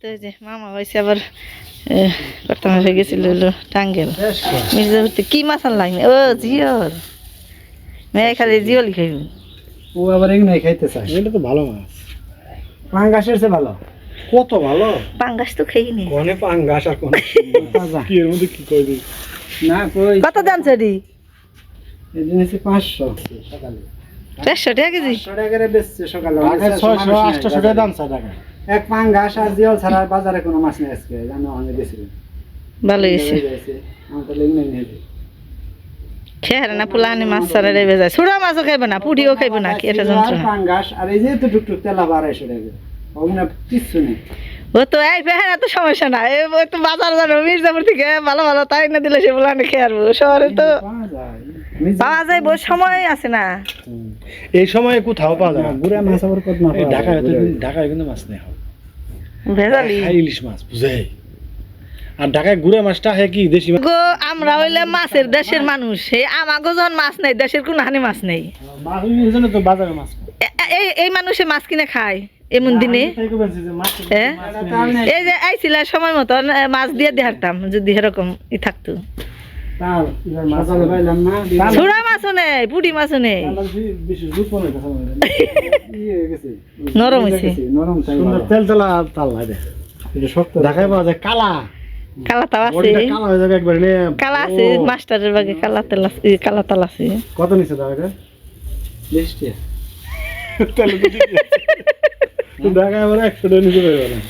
তো এই যে মামা হয়েছে আবার করতাম হয়ে গেছিল হলো টাঙ্গেল মির্জাপুরতে কি মাছ আনলাম ও জিওল মেয়ে খালি জিওলই খাইব ও আবার এগুলো খাইতে চায়। এটা তো ভালো মাছ, পাঙ্গাসের চেয়ে ভালো। কত ভালো পাঙ্গাস তো খাইনি কোনে পাঙ্গাস আর কোন কি এর মধ্যে কি কই দিই না কই কত দাম চড়ি এই জিনিস 500 সকালে 400 টাকা কেজি 500 টাকা করে বেচছে সকালে। আগে 600 800 টাকা দাম চা টাকা এক পাঙ্গাস আর জিওল ছাড়া বাজারে কোনো মাছ নেই আজকে জানো অনেক বেশি ভালো হয়েছে আমার তো লেগে নেই খেয়ার না পুলানি মাছ ছাড়া রেবে যায় ছোড়া মাছও খাইবে না পুডিও খাইবে না কি এটা যন্ত্রণা পাঙ্গাস আর এই যে তো টুকটুক তেলা 1200 টাকা ওগুলা কিছু নেই। ও তো এই ফেহারা তো সমস্যা না এই তো বাজার যাবে মির্জাপুর থেকে ভালো ভালো তাই না দিলে সে পুলানি খেয়ে আসবো শহরে তো পাওয়া যায় বহু সময় আছে না এই সময় কোথাও পাওয়া যায় না গুড়া মাছ আবার কত না ঢাকায় কিন্তু মাছ নেই ভেজালি ইলিশ মাছ বুঝাই আর ঢাকায় গুড়া মাছটা হয় কি দেশি মাছ গো আমরা হইলে মাছের দেশের মানুষ এই আমাগো যখন মাছ নাই দেশের কোনো হানি মাছ নেই মাছ জন্য তো বাজারে মাছ এই মানুষে মাছ কিনে খায় এমন দিনে এই যে আইছিল সময় মতো মাছ দিয়ে দেখাতাম যদি এরকম ই থাকতো ছোড়া মাছও নেই পুঁটি মাছও নেই নরম হয়েছে তেল তেলা তাল ঢাকায় পাওয়া যায় কালা কালা তাল আছে কালা হয়ে যাবে একবার কালা আছে মাস্টারের বাগে কালা তেল আছে কালা তাল আছে কত নিচ্ছে দাও এটা 20 টাকা ঢাকায় আবার 100 টাকা নিতে পারবে না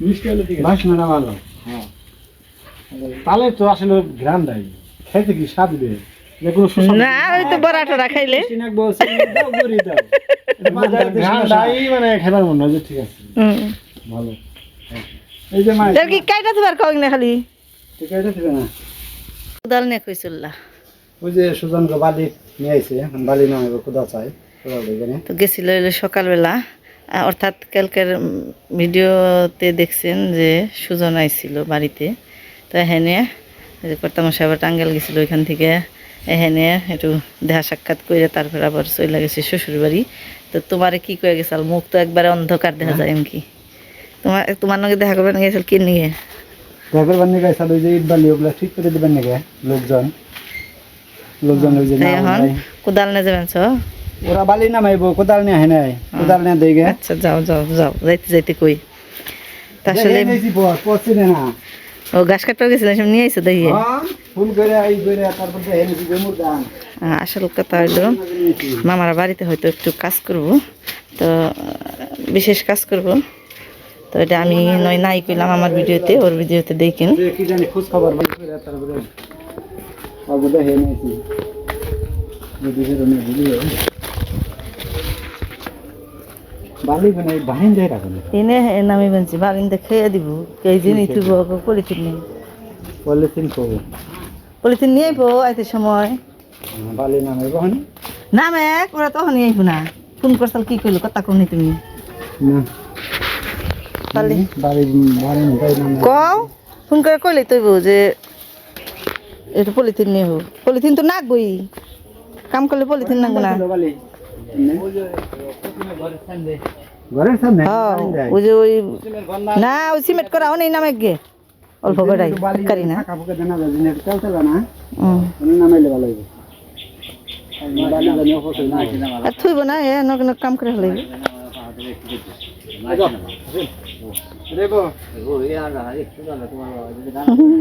20 টাকা বাসনাটা ভালো হ্যাঁ তাহলে তো আসলে গ্রাম দেয় খাইতে কি স্বাদ দেবে যে কোনো না ওই তো বড়াটা খাইলে মানে খাবার মনে হয় যে ঠিক আছে ভালো এই যে মাছ কি কাইটা দিবার খাওয়া না খালি ঠিক আছে দিবে না কোদাল নিয়ে কইছল্লা ওই যে সুজন গো বালি নিয়ে আইছে এখন বালি না হবে কোদা চাই কোদা দেখানে তো গেছিল হইলো সকালবেলা অর্থাৎ কালকের ভিডিওতে দেখছেন যে সুজন আইছিল বাড়িতে তো এখানে কর্তামশাই আবার টাঙ্গাইল গেছিল ওইখান থেকে এখানে একটু দেখা সাক্ষাৎ করে তারপর আবার চলে গেছে শ্বশুর বাড়ি তো তোমারে কি করে গেছাল মুখ তো একবারে অন্ধকার দেখা যায় এমকি তোমার নাকি দেখা করবেন গেছিল কি নিয়ে দেখা করবেন নাকি গেছাল ওই যে ইট বালি ওগুলা ঠিক করে দিবেন নাকি লোকজন ওই যে এখন কোদাল নিয়ে যাবেন ওরা বালি নামাইবো কোদাল নিয়ে আহে নাই কোদাল নিয়ে দেই গে আচ্ছা যাও যাও যাও যাইতে কই আসলে না ও গাছ কাটতে গেছিল সব নিয়ে আইসো দেখি ফোন করে আই করে তারপর তো এনেছি জমুর দান আসল কথা হইলো মামার বাড়িতে হয়তো একটু কাজ করব তো বিশেষ কাজ করব তো এটা আমি নয় নাই কইলাম আমার ভিডিওতে ওর ভিডিওতে দেখেন কি জানি খোঁজ খবর বাই করে তারপরে আবুদা হে নেছি যদি রনে ভিডিও বালি বনে বাহিন যায় রাখুন এনে নামি বানছি বালিন্দে খেয়ে দিব এই জিনিস তুই পলিথিন নেই পলিথিন নিয়ে আইবো আইতে সময় বালি নামে বহন নামে ওরা তখন আইবো না ফোন করছাল কি কইলো কথা কোনি তুমি না বালি বালি বালি নামে কও ফোন করে কইলে তইবো যে এটা পলিথিন নিয়ে হো পলিথিন তো নাকবই কাম করলে পলিথিন নাকবো না বালি ঘরের সামনে ওই যে ওই না ওই সিমেন্ট করা নেই নামে গে অল্প বেড়াই কারি না কাপড় দেনা দিনে তেল তেল না নামাইলে ভালো হইবে বালি জানি অফসল না আর থুইব না এ নক কাম করে হলে রেগো এ আগা এ সুদালা তোমার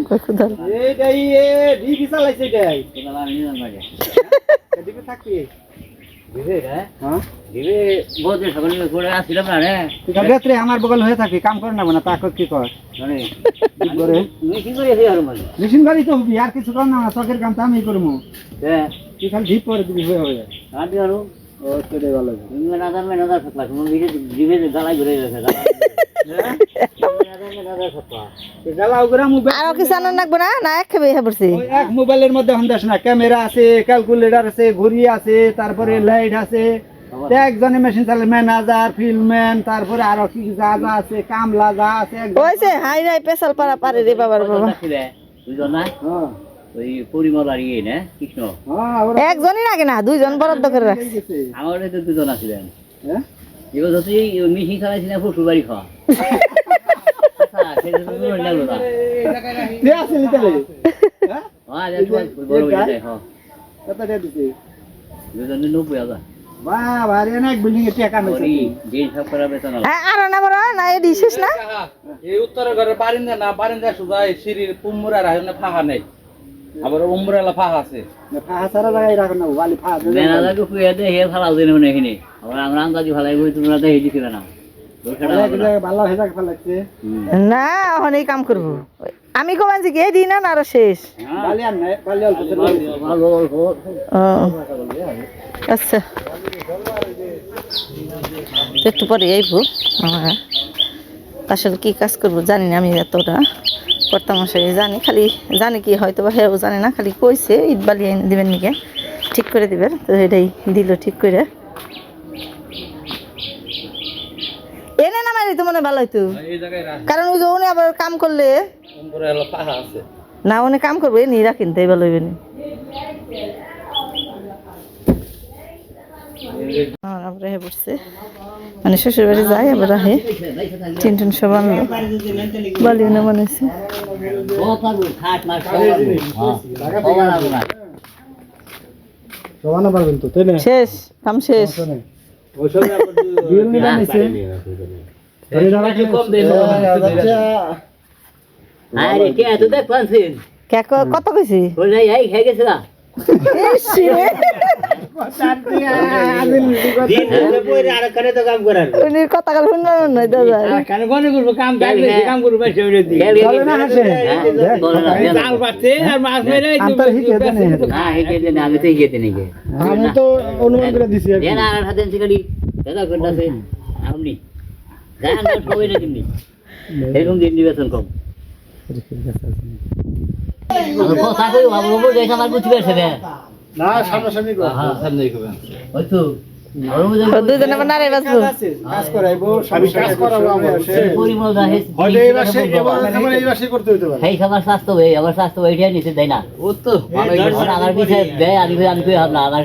কই খুদাল এই দেই এ ডিবি চালাইছে দেই সুদালা আমি না লাগে ডিবি থাকি দিবে রে হ্যাঁ দিবে বজে সকালে করে আসিলাম না রে রাত্রে আমার বগল হয়ে থাকে কাম করে না না তাকত কি কর জানি কি করে মেশিন করে এসে আর মানে মেশিন গাড়ি তো আর কিছু কর না চকের কাম তো আমি করমু হ্যাঁ কি খালি ঢিপ করে দিবি হয়ে আর দিও ও কেটে গেল তুমি না জানলে না থাকলা তুমি দিবে গালাই ঘুরে গেছে আর কি জানো নাকবো না না এক খাবে পড়ছে এক মোবাইলের মধ্যে হন্দাস না ক্যামেরা আছে ক্যালকুলেটর আছে ঘড়ি আছে তারপরে লাইট আছে একজনে মেশিন চালায় ম্যানেজার ফিল্ডম্যান তারপরে আরো কি যা যা আছে কামলা যা আছে ওইছে হাই হাই পেশাল পারা পারে রে বাবার বাবা দুইজন না ওই পরিমল আর ইয়ে না কৃষ্ণ একজনই লাগে না দুইজন বরাদ্দ করে রাখছে আমাদের তো দুজন আছিলেন হ্যাঁ এবার যদি মিশিং চালাইছি না ফুসুর বাড়ি খাওয়া সেটা তুমি মনে লাগলো না তে আছে নিতালে হ্যাঁ বড় হয়ে যায় হ্যাঁ কত টাকা দিছে 90,000 বাহ ভাই অনেক বিল্ডিং এ টাকা ওই নিছে দিন সব করা বেতন আর না বড় না এডি শেষ না এই উত্তরের ঘরের বারিন্দা না বারিন্দা সুজাই সিঁড়ির পুমুরা রাখনে ফাঁকা নেই আবার উমরালা ফাঁকা আছে ফাহা সারা জায়গায় রাখো না বালি ফাহা মেনাদাকে কুয়ে দে হে ফালাও দিন মনে এখানে আবার আমরা আন্দাজি ফালাই বই তোমরা দেখে দিছিল না ভালো হয়ে যাক ফেলাচ্ছে না এখন এই কাম করব আমি কমান যে এডি না আর শেষ বালি আর নাই বালি অল্প ভালো অল্প ও আচ্ছা একটু পরে আইবো আমরা আসলে কি কাজ করব জানি না আমি এতটা কর্তামশাই জানি খালি জানি কি হয়তো বা হেও জানে না খালি কইছে ইট বালি এনে দিবেন নিকে ঠিক করে দিবেন তো এটাই দিল ঠিক করে এনে না মারি তো মনে ভালো হইতো এই জায়গায় রাখ কারণ ওই যে উনি আবার কাম করলে উমরালা ফাঁকা আছে না উনি কাম করবে এনে রাখেন তাই ভালো হইবে না আমরা হে বসছে মানে শ্বশুর বাড়ি যায় আবার আহে টিন সব আনলো বালিও না বানাইছে ও পারবো খাট মার সব ওভার আলো না সবানা পারবেন তো তাই না শেষ কাম শেষ ওই সব বিল নিবা নিছে আরে দাঁড়া কি কম দেন আরে কে তো দেখ পানছিস কত কইছি ওই এই খেয়ে গেছে না উনি কথা কাল শুনলাম না দাদা কেন কোনে করব কাম থাকলে কাম করব সেরে দি চলে না হাসে জাল পাচ্ছে আর মাছ মেরে আন্তর হিকে দেন না হেগে দেন আমি তো হেগে দেন গে আমি তো অনুমান করে দিছি দেন আর হাতে সিগারি দাদা করতেছে আপনি গান গান সবাই না দিমনি এরকম দিন নিবেদন কম আমার কথা কই বাবু বাবু দেখে আমার বুঝতে পারছে না না সামনাসামনি কর সামনে কইবেন ওই তো আর ওই দুজনে আবার নারে বাজবো কাজ করাইবো আমি কাজ করাবো আমরা পরিমল দা হে হয়তো এই মাসে এবার এই মাসে করতে হতে পারে হেই সবার স্বাস্থ্য হয়ে আবার স্বাস্থ্য হয়ে নিতে দেয় না ও তো ভালোই আর আমার বিষয় দেয় আমি কই ভাবনা আমার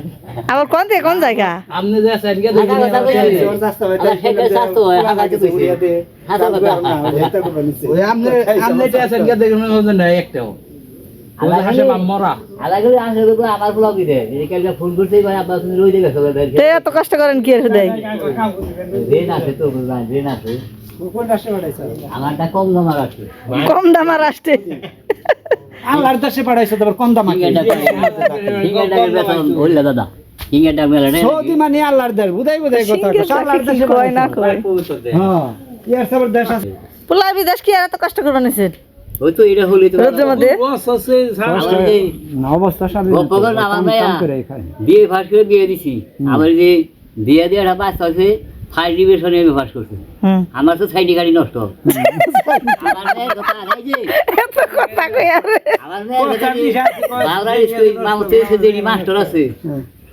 আবার কোন থেকে কোন জায়গা আমনে যা সাইডকে হাতা কথা কই ওর রাস্তা হয় আমার সেটা স্বাস্থ্য হয় হাতা কথা কইছে হাতা কথা এটা করব নিচে ওই আমনে আমনে যা সাইডকে দেখুন না একটাও ওই হাসে মরা আলাগুলো আনছে তো আমার ব্লগ দিতে এই কালকে ফোন করতেই ভাই আব্বা তুমি রই দেবে সবাই তে এত কষ্ট করেন কি আর দেয় দেন আছে তো বুঝান দেন আছে কোন রাস্তা বাড়াইছে আমারটা কম দাম আছে কম দাম আর আসতে আল্লাহর দেশে বাড়াইছে তো কম দাম হিঙ্গাটা বেতন হইলা দাদা হিঙ্গাটা মেলা নেই সৌদি মানে আল্লাহর দেশ বুঝাই বুঝাই কথা আল্লাহর দেশে কয় না কয় হ্যাঁ ইয়ার সবার দেশ আছে পোলা বিদেশ কি আর এত কষ্ট করে নিছেন ওই তো এটা হলি তো রোদের মধ্যে না অবস্থা সামনে গপ্পগর আমার ভাইয়া বিয়ে ফাঁস করে দিয়ে দিছি আমার যে দিয়ে দেওয়াটা পাস আছে ফার্স্ট ডিভিশনে আমি পাস করছি হুম আমার তো সাইডি গাড়ি নষ্ট আমার মেয়ের কথা নাই যে এত কথা কই আর আমার মেয়ের কথা যে বাংলা স্কুল মামতে সেদিনই মাস্টার আছে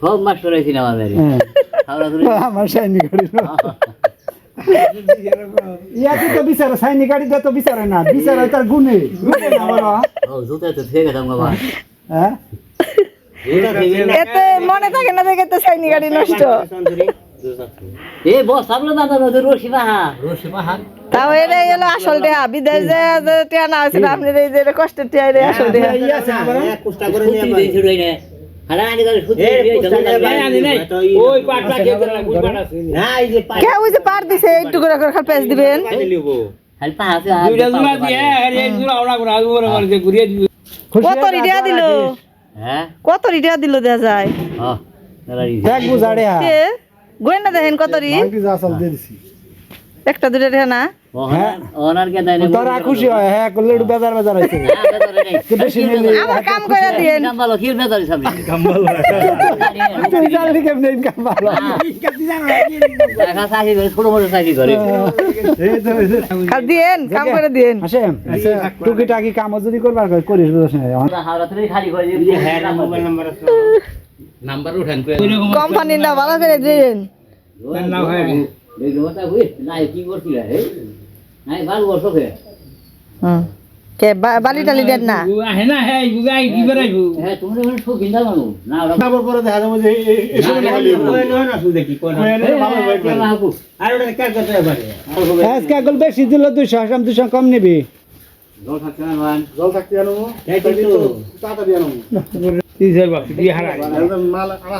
সব মাস্টার আছে না আমার আমার সাইনি গাড়ি ইয়াতে তো বিচার সাইনি গাড়ি দিয়ে তো বিচারে না বিচারে তার গুণে গুণে না বড় ও জুতা তো থেকে গেলাম বাবা হ্যাঁ এতে মনে থাকে না দেখে তো সাইনি গাড়ি নষ্ট এ বস সামনে দাদা নদী রশি বাহা তাও এটাই হলো আসল টেহা বিদেশ যে টেহা না হয়েছিল আপনার এই যে কষ্টের টেহা এটাই আসল টেহা কুষ্টা করে নিয়ে ওই পাটটা খেতে না কই পাট আছে কে ওই যে পার দিছে একটু করে করে খালি পেঁচ দিবেন দুইটা জুড়া দিয়ে আর এই জুড়া ওরা করে আগে করে মারতে ঘুরিয়ে দিবে কত রিডিয়া দিল হ্যাঁ কত রিডিয়া দিল দেয়া যায় হ্যাঁ দেখ বুঝাড়ে কে গোয়েন্দা দেখেন কত রি কি যা চল দিয়ে দিছি একটা দুটা টেহা না ওনার কে দেয় না তোরা খুশি হয় হ্যাঁ করলে একটু বেজার বেজার হইছে কি বেশি নিলি আমার কাম করে দিয়েন কাম্বালো কি বেজার সামনে তুই জানলি কেমনে ইনকাম ভালো দেখা চাকরি করে ছোট মোটো চাকরি করে এই তো খালি দিয়েন কাম করে দিয়েন হাসেম টুকি টাকি কাম যদি করবার করিস বুঝছ না আমরা হাওড়া থেকে খালি করে দিই হ্যাঁ মোবাইল নাম্বার আছে নাম্বার উঠান কই কোম্পানির না ভালো করে দিয়েন নাও হ্যাঁ এই গোটা হই না কি করছিস রে নাই ভালো বসো কে হুম কে বালি টালি দেন না আহে না হ্যাঁ বুগাই কি বেরাইবো হ্যাঁ তোমরা এখন সব কিনা মানু না ওরা তারপর পরে দেখা যাবে যে এসব না শুধু কি কোন আর ওটা কাজ করতে পারে আজকে আগল বেশি দিল 200 আম 200 কম নেবে জল থাকতে না মান জল থাকতে আনো এই তো তাড়াতাড়ি আনো তিন চার বাপ দিয়ে হারাই মাল আনা